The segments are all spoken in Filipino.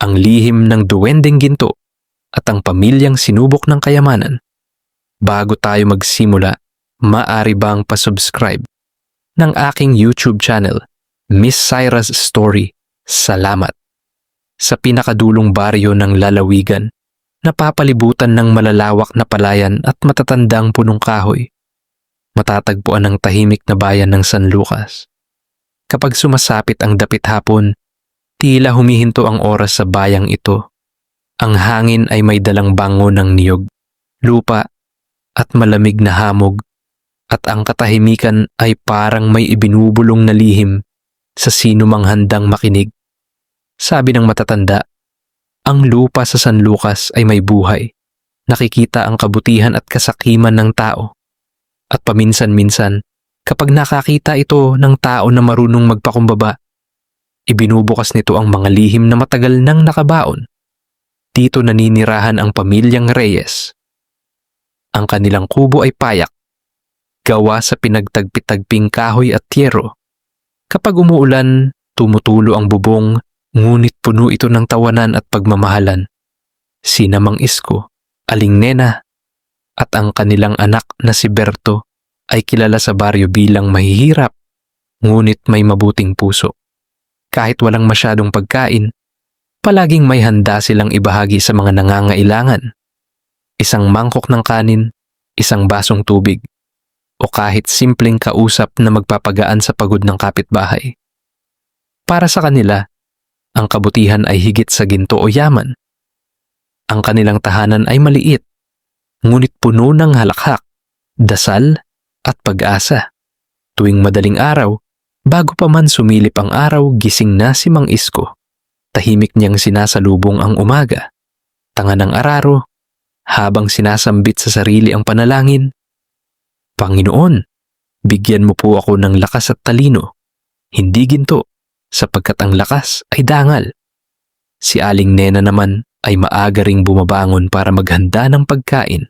ang lihim ng duwending ginto at ang pamilyang sinubok ng kayamanan. Bago tayo magsimula, maaari bang pasubscribe ng aking YouTube channel, Miss Syra's Story? Salamat! Sa pinakadulong baryo ng lalawigan, napapalibutan ng malalawak na palayan at matatandang punong kahoy, matatagpuan ang tahimik na bayan ng San Lucas. Kapag sumasapit ang dapit hapon, tila humihinto ang oras sa bayang ito. Ang hangin ay may dalang bango ng niyog, lupa at malamig na hamog, at ang katahimikan ay parang may ibinubulong na lihim sa sino mang handang makinig. Sabi ng matatanda, ang lupa sa San Lucas ay may buhay. Nakikita ang kabutihan at kasakiman ng tao. At paminsan-minsan, kapag nakakita ito ng tao na marunong magpakumbaba, ibinubukas nito ang mga lihim na matagal nang nakabaon. Dito naninirahan ang pamilyang Reyes. Ang kanilang kubo ay payak, gawa sa pinagtagpi-tagping kahoy at tiyero. Kapag umuulan, tumutulo ang bubong, ngunit puno ito ng tawanan at pagmamahalan. Sina Mang Isko, Aling Nena, at ang kanilang anak na si Berto ay kilala sa baryo bilang mahihirap, ngunit may mabuting puso. Kahit walang masyadong pagkain, palaging may handa silang ibahagi sa mga nangangailangan. Isang mangkok ng kanin, isang basong tubig, o kahit simpleng kausap na magpapagaan sa pagod ng kapitbahay. Para sa kanila, ang kabutihan ay higit sa ginto o yaman. Ang kanilang tahanan ay maliit, ngunit puno ng halakhak, dasal at pag-asa. Tuwing madaling araw, bago pa man sumilip ang araw, gising na si Mang Isko. Tahimik niyang sinasalubong ang umaga. Tanga ng araro, habang sinasambit sa sarili ang panalangin, Panginoon, bigyan mo po ako ng lakas at talino, hindi ginto, sapagkat ang lakas ay dangal. Si Aling Nena naman ay maaga ring bumabangon para maghanda ng pagkain.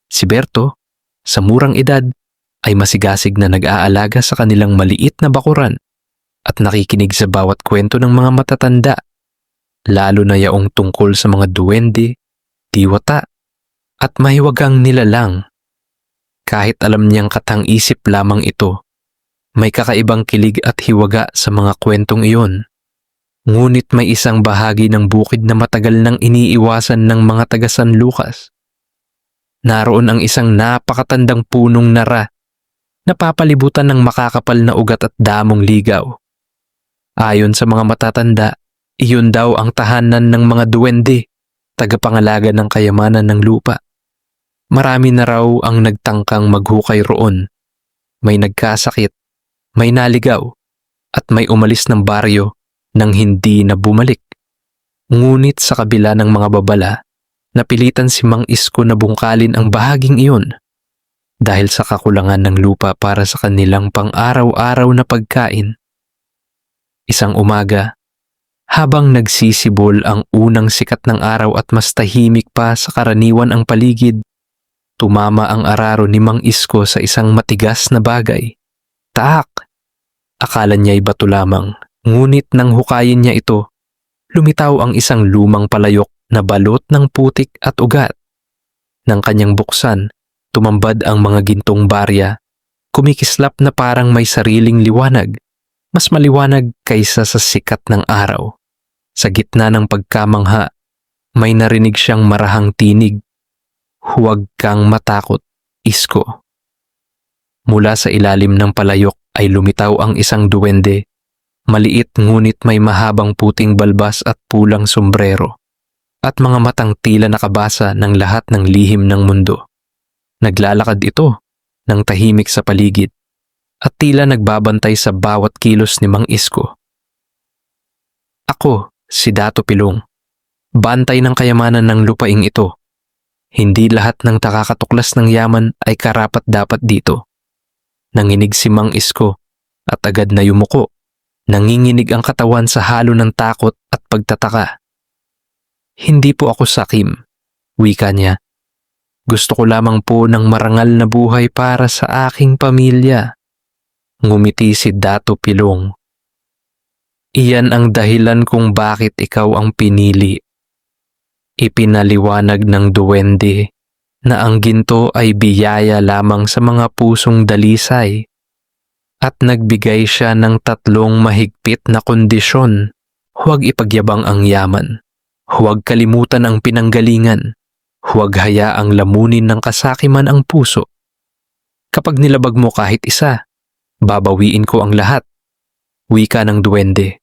Si Berto, sa murang edad, ay masigasig na nag-aalaga sa kanilang maliit na bakuran at nakikinig sa bawat kwento ng mga matatanda, lalo na yaong tungkol sa mga duwende, diwata, at mahiwagang nilalang. Kahit alam niyang katang-isip lamang ito, may kakaibang kilig at hiwaga sa mga kwentong iyon. Ngunit may isang bahagi ng bukid na matagal nang iniiwasan ng mga taga San Lucas. Naroon ang isang napakatandang punong nara, napapalibutan ng makakapal na ugat at damong ligaw. Ayon sa mga matatanda, iyon daw ang tahanan ng mga duwende, tagapangalaga ng kayamanan ng lupa. Marami na raw ang nagtangkang maghukay roon. May nagkasakit, may naligaw, at may umalis ng baryo nang hindi na bumalik. Ngunit sa kabila ng mga babala, napilitan si Mang Isko na bungkalin ang bahaging iyon dahil sa kakulangan ng lupa para sa kanilang pang-araw-araw na pagkain. Isang umaga, habang nagsisibol ang unang sikat ng araw at mas tahimik pa sa karaniwan ang paligid, tumama ang araro ni Mang Isko sa isang matigas na bagay. Taak! Akala niya'y bato lamang, ngunit nang hukayin niya ito, lumitaw ang isang lumang palayok na balot ng putik at ugat. Nang kanyang buksan, tumambad ang mga gintong barya, kumikislap na parang may sariling liwanag, mas maliwanag kaysa sa sikat ng araw. Sa gitna ng pagkamangha, may narinig siyang marahang tinig. Huwag kang matakot, Isko. Mula sa ilalim ng palayok ay lumitaw ang isang duwende, maliit ngunit may mahabang puting balbas at pulang sombrero, at mga matang tila nakabasa ng lahat ng lihim ng mundo. Naglalakad ito ng tahimik sa paligid, at tila nagbabantay sa bawat kilos ni Mang Isko. Ako, si Dato Pilong, bantay ng kayamanan ng lupaing ito. Hindi lahat ng takakatuklas ng yaman ay karapat-dapat dito. Nanginig si Mang Isko at agad na yumuko. Nanginginig ang katawan sa halo ng takot at pagtataka. Hindi po ako sakim, wika niya. Gusto ko lamang po ng marangal na buhay para sa aking pamilya. Ngumiti si Dato Pilong. Iyan ang dahilan kung bakit ikaw ang pinili. Ipinaliwanag ng duwende na ang ginto ay biyaya lamang sa mga pusong dalisay at nagbigay siya ng 3 mahigpit na kondisyon. Huwag ipagyabang ang yaman, huwag kalimutan ang pinanggalingan, huwag hayaang lamunin ng kasakiman ang puso. Kapag nilabag mo kahit isa, babawiin ko ang lahat. Wika ng duwende.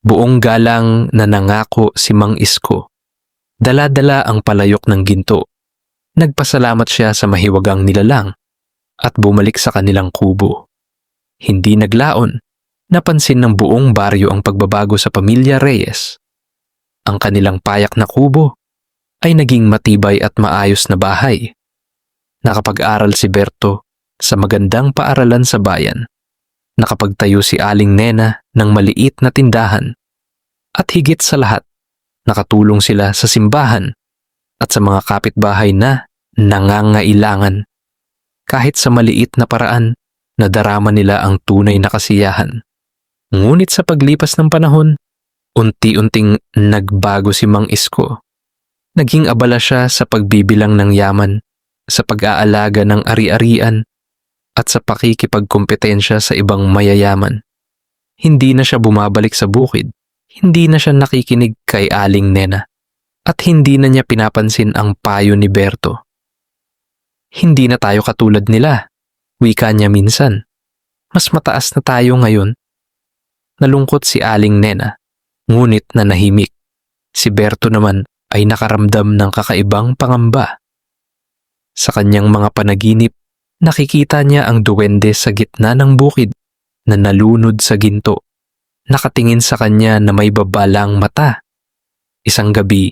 Buong galang na nangako si Mang Isko. Dala-dala ang palayok ng ginto. Nagpasalamat siya sa mahiwagang nilalang at bumalik sa kanilang kubo. Hindi naglaon, napansin ng buong baryo ang pagbabago sa pamilya Reyes. Ang kanilang payak na kubo ay naging matibay at maayos na bahay. Nakapag-aral si Berto sa magandang paaralan sa bayan. Nakapagtayo si Aling Nena ng maliit na tindahan. At higit sa lahat, nakatulong sila sa simbahan at sa mga kapitbahay na nangangailangan. Kahit sa maliit na paraan, nadarama nila ang tunay na kasiyahan. Ngunit sa paglipas ng panahon, unti-unting nagbago si Mang Isko. Naging abala siya sa pagbibilang ng yaman, sa pag-aalaga ng ari-arian, at sa pakikipagkompetensya sa ibang mayayaman. Hindi na siya bumabalik sa bukid, hindi na siya nakikinig kay Aling Nena, at hindi na niya pinapansin ang payo ni Berto. Hindi na tayo katulad nila, wika niya minsan. Mas mataas na tayo ngayon. Nalungkot si Aling Nena, ngunit nanahimik. Si Berto naman ay nakaramdam ng kakaibang pangamba. Sa kanyang mga panaginip, nakikita niya ang duwende sa gitna ng bukid na nalunod sa ginto. Nakatingin sa kanya na may babalang mata. Isang gabi,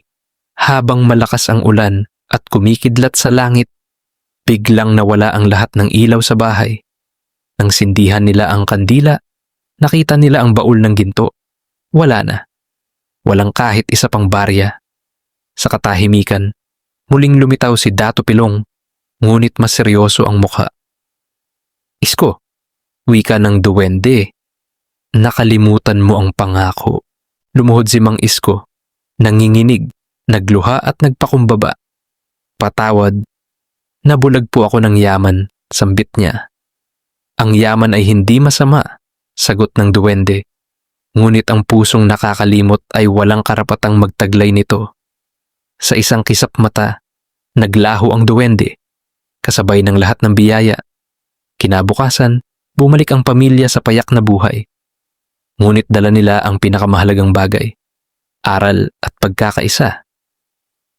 habang malakas ang ulan at kumikidlat sa langit, biglang nawala ang lahat ng ilaw sa bahay. Nang sindihan nila ang kandila, nakita nila ang baul ng ginto. Wala na. Walang kahit isa pang barya. Sa katahimikan, muling lumitaw si Dato Pilong, ngunit mas seryoso ang mukha. Isko, wika ng duwende. Nakalimutan mo ang pangako. Lumuhod si Mang Isko, nanginginig, nagluha at nagpakumbaba. Patawad, nabulag po ako ng yaman, sambit niya. Ang yaman ay hindi masama, sagot ng duwende. Ngunit ang pusong nakakalimot ay walang karapatang magtaglay nito. Sa isang kisap mata, naglaho ang duwende, kasabay ng lahat ng biyaya. Kinabukasan, bumalik ang pamilya sa payak na buhay. Ngunit dala nila ang pinakamahalagang bagay, aral at pagkakaisa.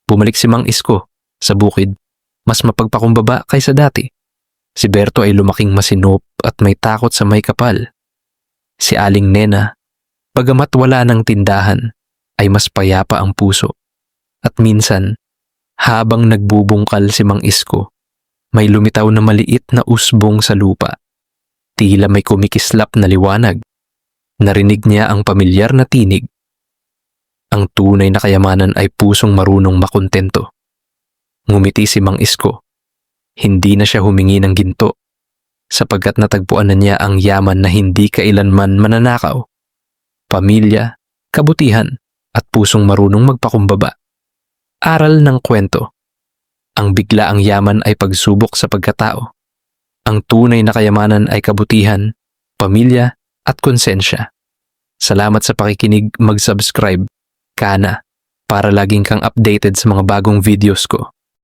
Bumalik si Mang Isko sa bukid, mas mapagpakumbaba kaysa dati. Si Berto ay lumaking masinop at may takot sa may kapal. Si Aling Nena, bagamat wala ng tindahan, ay mas payapa ang puso. At minsan, habang nagbubungkal si Mang Isko, may lumitaw na maliit na usbong sa lupa. Tila may kumikislap na liwanag. Narinig niya ang pamilyar na tinig. Ang tunay na kayamanan ay pusong marunong makontento. Ngumiti si Mang Isko. Hindi na siya humingi ng ginto, sapagkat natagpuan na niya ang yaman na hindi kailanman mananakaw. Pamilya, kabutihan, at pusong marunong magpakumbaba. Aral ng kwento. Ang biglaang yaman ay pagsubok sa pagkatao. Ang tunay na kayamanan ay kabutihan, pamilya, at konsensya. Salamat sa pakikinig, mag-subscribe ka na para laging kang updated sa mga bagong videos ko.